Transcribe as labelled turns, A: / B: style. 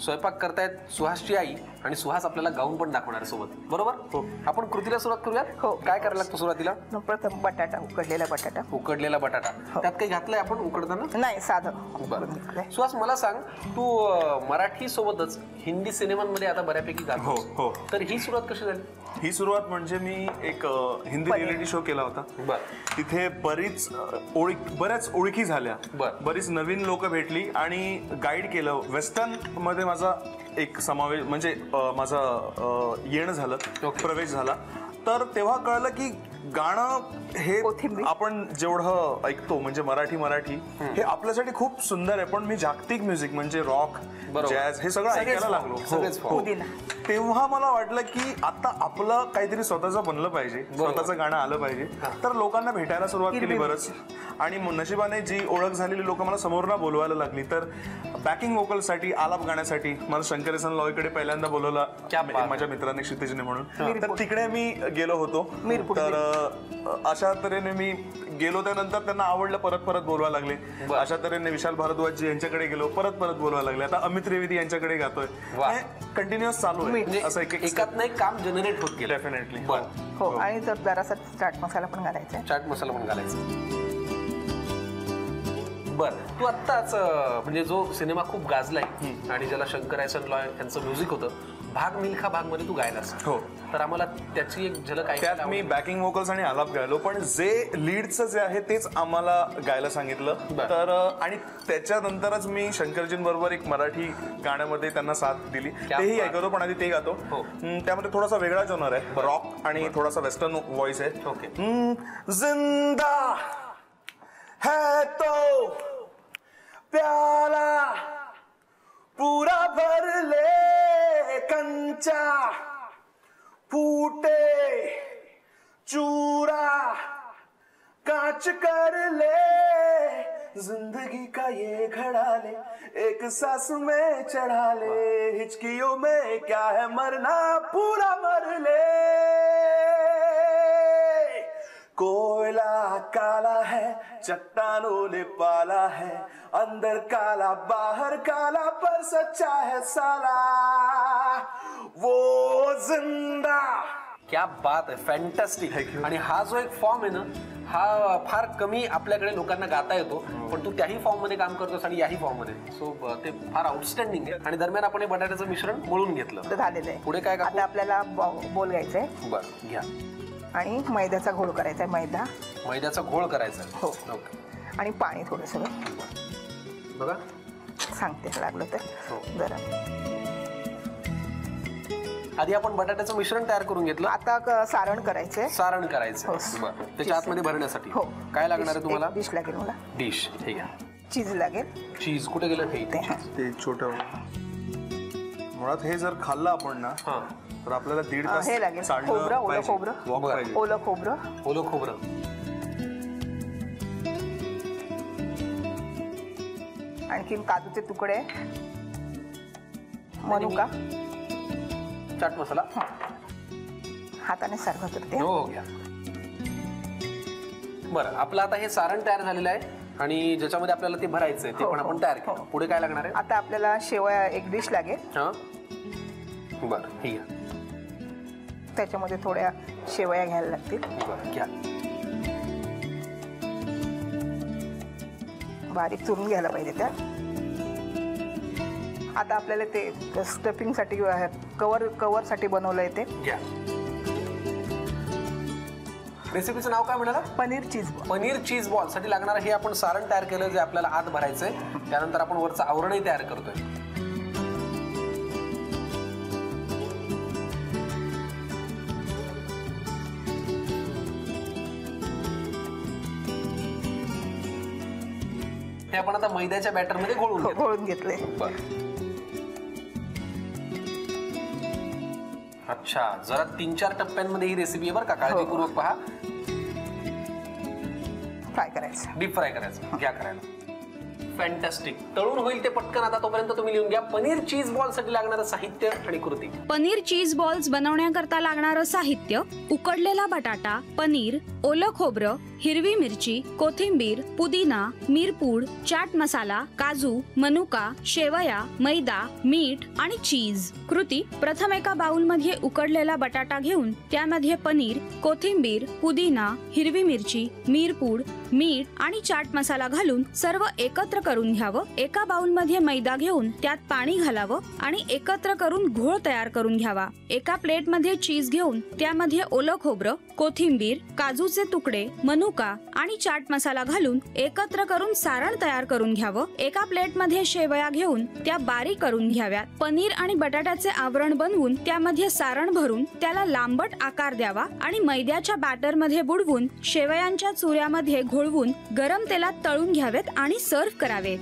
A: स्वयंपाक करतायत सुहासची आई आणि सुहास आपल्याला गाऊन पण दाखवणार आहे सोबत, बरोबर?
B: हो.
A: आपण कृतीला सुरुवात करूयात.
C: हो.
A: काय करायला लागतो सुरुवातीला?
C: प्रथम बटाटा, उकडलेला बटाटा.
A: उकडलेला बटाटा. त्यात काही घातलंय आपण उकडताना?
C: नाही, साधं.
A: बरं. सुहास मला सांग, तू मराठी सोबतच हिंदी सिनेमांमध्ये आता बऱ्यापैकी गातो.
B: हो.
A: तर ही सुरुवात कशी झाली?
B: ही सुरुवात म्हणजे मी एक हिंदी रिएलिटी शो केला होता. तिथे बऱ्याच ओळखी झाल्या, बरीच नवीन लोक भेटली आणि गाईड केलं. वेस्टर्न मध्ये माझा एक समावेश म्हणजे माझा येणं झालं, प्रवेश झाला. तर तेव्हा कळलं की गाणं हे आपण जेवढं ऐकतो म्हणजे मराठी हे आपल्यासाठी खूप सुंदर आहे, पण मी जागतिक म्युझिक म्हणजे रॉक, जॅझ हे सगळं ऐकायला लागलो. तेव्हा मला वाटलं की आता आपलं काहीतरी स्वतःचं बनलं पाहिजे, स्वतःचं गाणं आलं पाहिजे. तर लोकांना भेटायला सुरुवात केली बरंच, आणि नशिबाने जी ओळख झालेली लोक मला समोरना बोलवायला लागली. तर बॅकिंग वोकलसाठी, आलाप गाण्यासाठी मला शंकर एहसान लॉयकडे पहिल्यांदा बोलवलं माझ्या मित्राने, क्षितिजने म्हणून. तर तिकडे मी गेलो होतो. तर अशा तऱ्हेने मी गेलो, त्यानंतर त्यांना आवडलं, परत बोलवायला लागले. अशा तऱ्हेने विशाल भारद्वाज यांच्याकडे गेलो, परत बोलवायला लागले. आता अमित त्रिवेदी यांच्याकडे गातोय. कंटिन्युअस चालू आहे असं
A: एकात नाही काम जनरेट होत गेलं.
B: डेफिनेटली.
C: हो. आणि जरासा चाट मसाला पण घालायचा.
A: चाट मसाला पण घालायचा. बर, तू आत्ताच म्हणजे जो सिनेमा खूप गाजलाय आणि ज्याला शंकर एहसान लॉय यांचं म्युझिक होतं, भाग मिल्खा भाग मध्ये तू गायलास.
B: हो.
A: तर आम्हाला त्याची एक झलक आहे.
B: त्यात मी बॅकिंग वोकल्स आणि आलाप गायलो, पण जे लीडचं जे आहे तेच आम्हाला गायला सांगितलं. तर आणि त्याच्यानंतरच मी शंकरजींबरोबर एक मराठी गाण्यामध्ये त्यांना साथ दिली. तेही ऐकवतो, पण आधी ते गातो. त्यामध्ये थोडासा वेगळा जॉनर आहे, रॉक आणि थोडासा वेस्टर्न व्हॉइस आहे.
A: ओके.
B: जिंदा है तो प्याला पूरा भर ले, कंचा फूटे चूरा कांच कर ले, जिंदगी का ये घड़ा ले, एक सांस में चढ़ा ले, हिचकियों में क्या है मरना, पूरा मर ले. कोयला काला है, चट्टानों ने पाला है, अंदर काला बाहर काला, पर सच्चा है साला वो जिंदा.
A: क्या बात आहे, फॅन्टॅस्टिक. आणि हा जो एक फॉर्म आहे ना, हा फार कमी आपल्याकडे लोकांना गाता येतो, पण तू त्याही फॉर्म मध्ये काम करतोस आणि याही फॉर्म मध्ये. सो ते फार आउटस्टँडिंग आहे. आणि दरम्यान आपण हे बटाट्याचं मिश्रण मळून घेतलं,
C: झालेलं आहे.
A: पुढे काय
C: आता आपल्याला बोल घ्यायचंय.
A: बरं, घ्या.
C: आणि मैद्याचा घोळ करायचा आहे.
A: मैद्याचा घोळ करायचा.
C: हो.
A: ओके.
C: आणि पाणी थोडंसं
A: बघा,
C: सांगते लागलं तर. जरा
A: आधी आपण बटाट्याचं मिश्रण तयार करून घेतलं.
C: आता सारण करायचंय.
A: सारण करायचं. त्याच्या आतमध्ये भरण्यासाठी काय लागणार आहे तुम्हाला?
C: डिश लागेल मला.
A: डिश, ठीक आहे.
C: चीज लागेल.
A: चीज कुठे गेलं?
B: ते छोटं. मुळात हे जर खाल्लं आपण ना, तर आपल्याला 1.5 तास
C: हे लागेल. खोबरं, ओलं खोबरं.
A: ओलं खोबरं.
C: आणखीन काजूचे तुकडे, मनुका,
A: चाट मसाला.
C: हाताने सारखं करते.
A: हो, घ्या. बरं, आपलं आता हे सारण तयार झालेलं आहे आणि ज्याच्यामध्ये आपल्याला ते भरायचंय ते पण आपण तयार केलं. पुढे काय लागणार आहे?
C: आता आपल्याला शेवया एक डिश लागेल.
A: बरं, ठीक आहे.
C: त्याच्यामध्ये थोड्या शेवया घ्यायला लागतील.
A: बरं, घ्या.
C: बारीक चुरून घ्यायला पाहिजे त्या. आता आपल्याला ते स्टफिंगसाठी कवरसाठी बनवलंय ते.
A: घ्या. रेसिपीचं नाव काय म्हणाला?
C: Paneer cheese ball.
A: Paneer cheese ball साठी लागणार हे आपण सारण तयार केलं, जे आपल्याला आत भरायचंय. त्यानंतर आपण वरचं आवरणही तयार करतोय. हे आपण आता मैद्याच्या बॅटर मध्ये
C: घोळून घेतले.
A: अच्छा, जरा 3-4 टप्प्यांमध्ये ही रेसिपी आहे बरं का, काळजीपूर्वक पहा.
C: फ्राय करायचं,
A: डीप फ्राय करायचं. घ्या करायला. फॅन्टॅस्टिक. तळून होईल ते पटकन. आता तोपर्यंत तुम्ही लिहून घ्या पनीर चीज बॉल साठी लागणारं साहित्य आणि कृती.
D: पनीर चीज बॉल्स बनवण्याकरता लागणारं साहित्य: उकडलेला बटाटा, पनीर, ओलं खोबरं, हिरवी मिरची, कोथिंबीर, पुदिना, मिरपूड, चाट मसाला, काजू, मनुका, शेवया, मैदा, मीठ आणि चीज. कृती: प्रथम एका बाउलमध्ये उकडलेला बटाटा घेऊन त्यामध्ये पनीर, कोथिंबीर, पुदिना, हिरवी मिरची, मिरपूड, मीठ आणि चाट मसाला घालून सर्व एकत्र करून घ्यावं. एका बाउलमध्ये मैदा घेऊन त्यात पाणी घालावं आणि एकत्र करून घोळ तयार करून घ्यावा. एका प्लेटमध्ये चीज घेऊन त्यामध्ये ओलं खोबरं, कोथिंबीर, काजूचे तुकडे, मनुका आणि चाट मसाला घालून एकत्र करून सारण तयार करून घ्यावं. एका प्लेटमध्ये शेवया घेऊन त्या बारीक करून घ्याव्यात. पनीर आणि बटाट्याचे आवरण बनवून त्यामध्ये सारण भरून त्याला लांबट आकार द्यावा आणि मैद्याच्या बॅटरमध्ये बुडवून शेवयांच्या चुऱ्यामध्ये घोळवून गरम तेलात तळून घ्यावेत आणि सर्व्ह करावे.